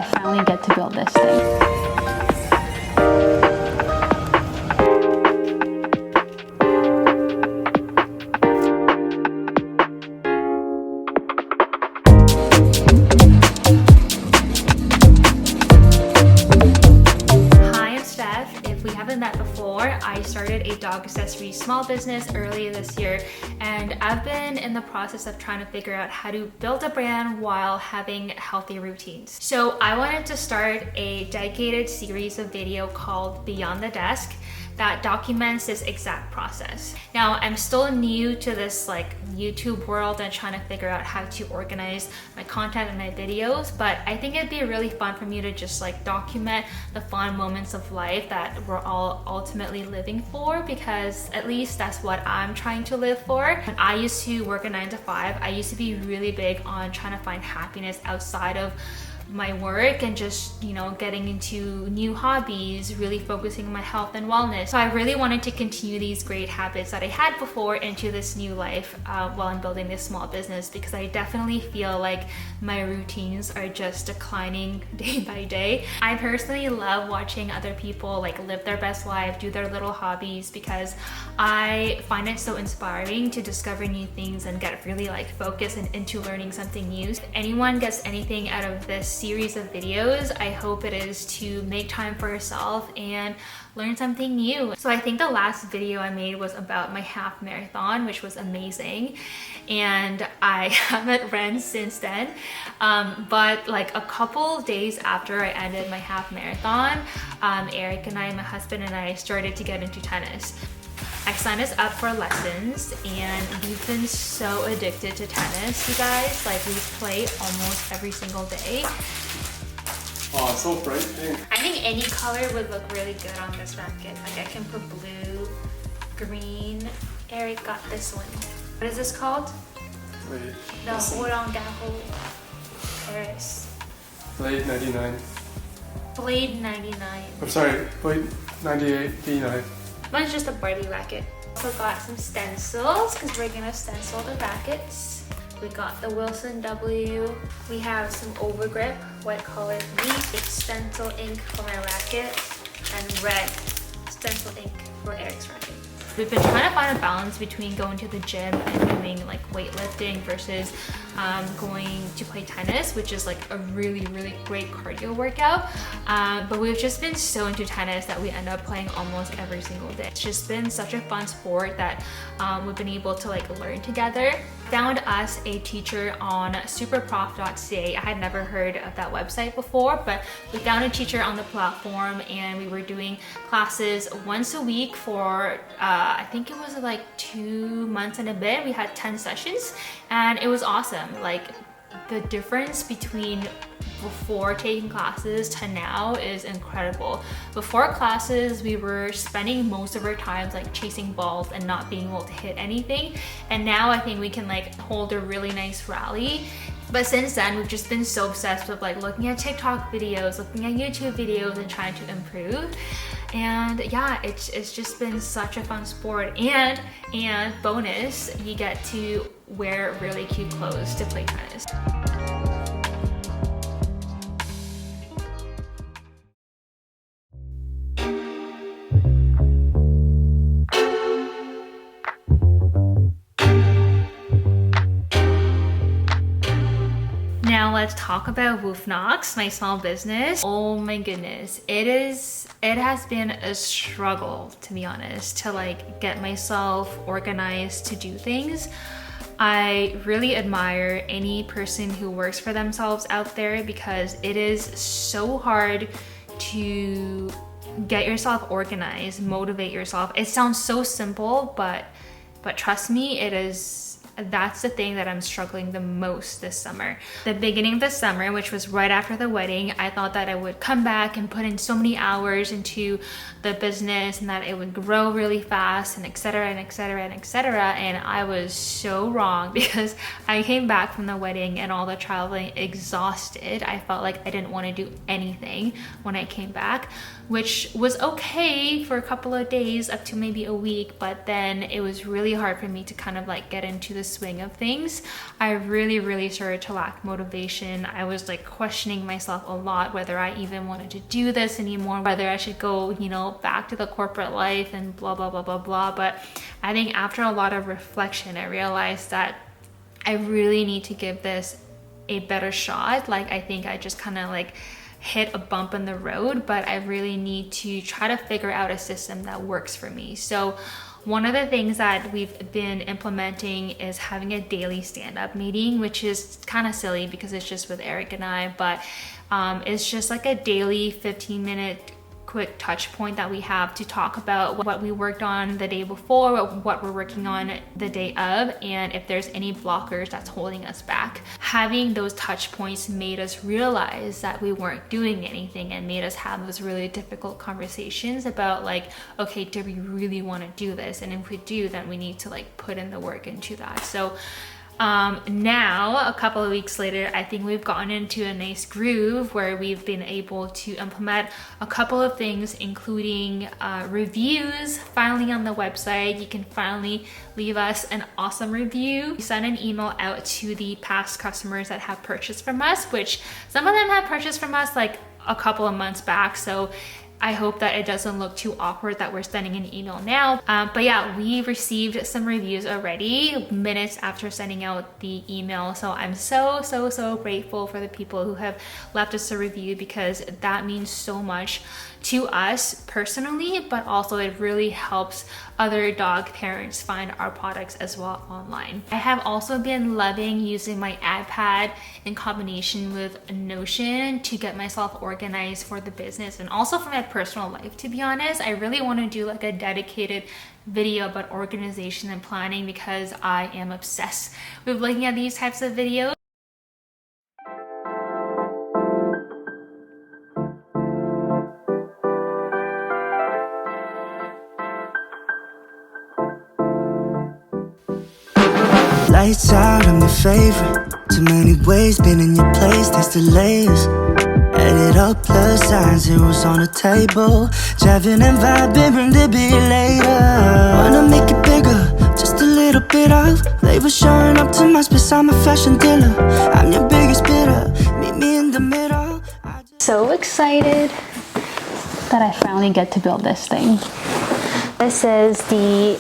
finally get to build this thing. I started a dog accessories small business earlier this year, and I've been in the process of trying to figure out how to build a brand while having healthy routines. So I wanted to start a dedicated series of video called Beyond the Desk that documents this exact process. Now, I'm still new to this YouTube world and trying to figure out how to organize my content and my videos, but I think it'd be really fun for me to just document the fun moments of life that we're all ultimately living for, because at least that's what I'm trying to live for. When I used to work a 9 to 5, I used to be really big on trying to find happiness outside of my work and just, getting into new hobbies, really focusing on my health and wellness. So I really wanted to continue these great habits that I had before into this new life while I'm building this small business, because I definitely feel like my routines are just declining day by day. I personally love watching other people live their best life, do their little hobbies, because I find it so inspiring to discover new things and get really focused and into learning something new. If anyone gets anything out of this series of videos, I hope it is to make time for yourself and learn something new. So I think the last video I made was about my half marathon, which was amazing, and I haven't ran since then, but a couple days after I ended my half marathon, Eric and I, my husband and I, started to get into tennis. I signed us up for lessons, and we've been so addicted to tennis, you guys. We play almost every single day. Oh, it's so bright pink. I think any color would look really good on this racket. I can put blue, green. Eric got this one. What is this called? Blade. The Roland Garros Paris. Blade 99. Blade 99. I'm sorry, Blade 98 B9. Mine's just a Barbie racket. Also got some stencils because we're gonna stencil the rackets. We got the Wilson W. We have some overgrip, white color for me, it's stencil ink for my racket, and red stencil ink for Eric's racket. We've been trying to find a balance between going to the gym and doing weightlifting versus going to play tennis, which is a really great cardio workout. But we've just been so into tennis that we end up playing almost every single day. It's just been such a fun sport that we've been able to learn together. Found us a teacher on superprof.ca. I had never heard of that website before, but we found a teacher on the platform, and we were doing classes once a week for I think it was 2 months and a bit. We had 10 sessions, and it was awesome. The difference between before taking classes to now is incredible. Before classes, we were spending most of our time chasing balls and not being able to hit anything, and now I think we can hold a really nice rally. But since then, we've just been so obsessed with looking at TikTok videos, looking at YouTube videos, and trying to improve. And yeah, it's just been such a fun sport. And bonus, you get to wear really cute clothes to play tennis. Now let's talk about Woof Knox, my small business. Oh my goodness, it has been a struggle, to be honest, to get myself organized to do things. I really admire any person who works for themselves out there, because it is so hard to get yourself organized, motivate yourself. It sounds so simple, but trust me, it is. That's the thing that I'm struggling the most this summer. The beginning of the summer, which was right after the wedding, I thought that I would come back and put in so many hours into the business and that it would grow really fast, and etc. and etc. and etc. And I was so wrong, because I came back from the wedding and all the traveling exhausted. I felt like I didn't want to do anything when I came back, which was okay for a couple of days, up to maybe a week, but then it was really hard for me to kind of get into the swing of things, I really started to lack motivation. I was like questioning myself a lot, whether I even wanted to do this anymore, whether I should go, you know, back to the corporate life and blah, blah, blah, blah, blah. But I think after a lot of reflection, I realized that I really need to give this a better shot. Like, I think I just kind of like hit a bump in the road, but I really need to try to figure out a system that works for me. So one of the things that we've been implementing is having a daily stand-up meeting, which is kind of silly because it's just with Eric and I, but it's just like a daily 15-minute quick touch point that we have to talk about what we worked on the day before, what we're working on the day of, and if there's any blockers that's holding us back. Having those touch points made us realize that we weren't doing anything and made us have those really difficult conversations about like, okay, do we really want to do this? And if we do, then we need to like put in the work into that. So now, a couple of weeks later, I think we've gotten into a nice groove where we've been able to implement a couple of things, including reviews finally on the website. You can finally leave us an awesome review. We send an email out to the past customers that have purchased from us, which some of them have purchased from us like a couple of months back. So I hope that it doesn't look too awkward that we're sending an email now. But yeah, we received some reviews already minutes after sending out the email. So I'm so grateful for the people who have left us a review, because that means so much to us personally, but also it really helps other dog parents find our products as well online. I have also been loving using my iPad in combination with Notion to get myself organized for the business and also for my personal life. To be honest, I really want to do like a dedicated video about organization and planning, because I am obsessed with looking at these types of videos. Lights out, I'm your favorite. Too many ways, been in your place, there's delays. Added up plus sign, zeros on the table. Driving and vibing, bring the beat later. Wanna make it bigger, just a little bit of flavor showing up to my space, I'm a fashion dealer. I'm your biggest bidder, meet me in the middle. So excited that I finally get to build this thing. This is the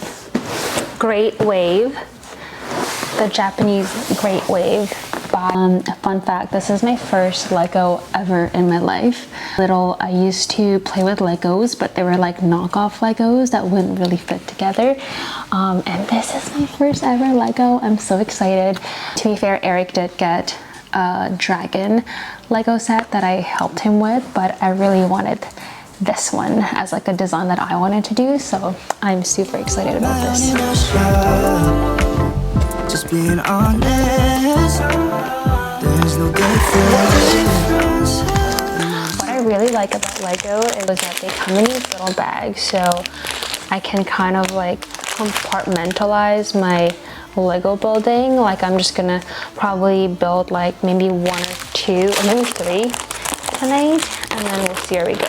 Great Wave, the Japanese Great Wave. A fun fact, this is my first Lego ever in my life. I used to play with Legos, but they were like knockoff Legos that wouldn't really fit together. And this is my first ever Lego. I'm so excited. To be fair, Eric did get a dragon Lego set that I helped him with, but I really wanted this one as like a design that I wanted to do, so I'm super excited about this. Just being honest, there's no difference. What I really like about Lego is that they come in these little bags, so I can kind of like compartmentalize my Lego building. Like I'm just gonna probably build like maybe 1 or 2 or maybe 3 tonight, and then we'll see where we go.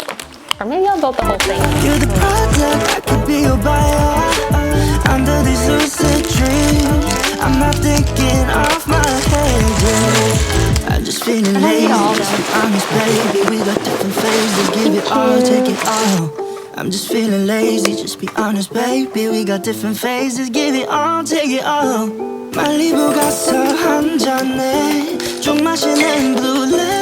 Or maybe I'll build the whole thing. You're the product, I could be your buyer. Under these lucid dreams, I'm not thinking off my head, yeah. I'm just feeling lazy, just be honest, baby. We got different phases, give it all, take it all. I'm just feeling lazy, just be honest, baby. We got different phases, give it all, take it all. 말리부 가서 한 잔에 좀 마시는 blue light.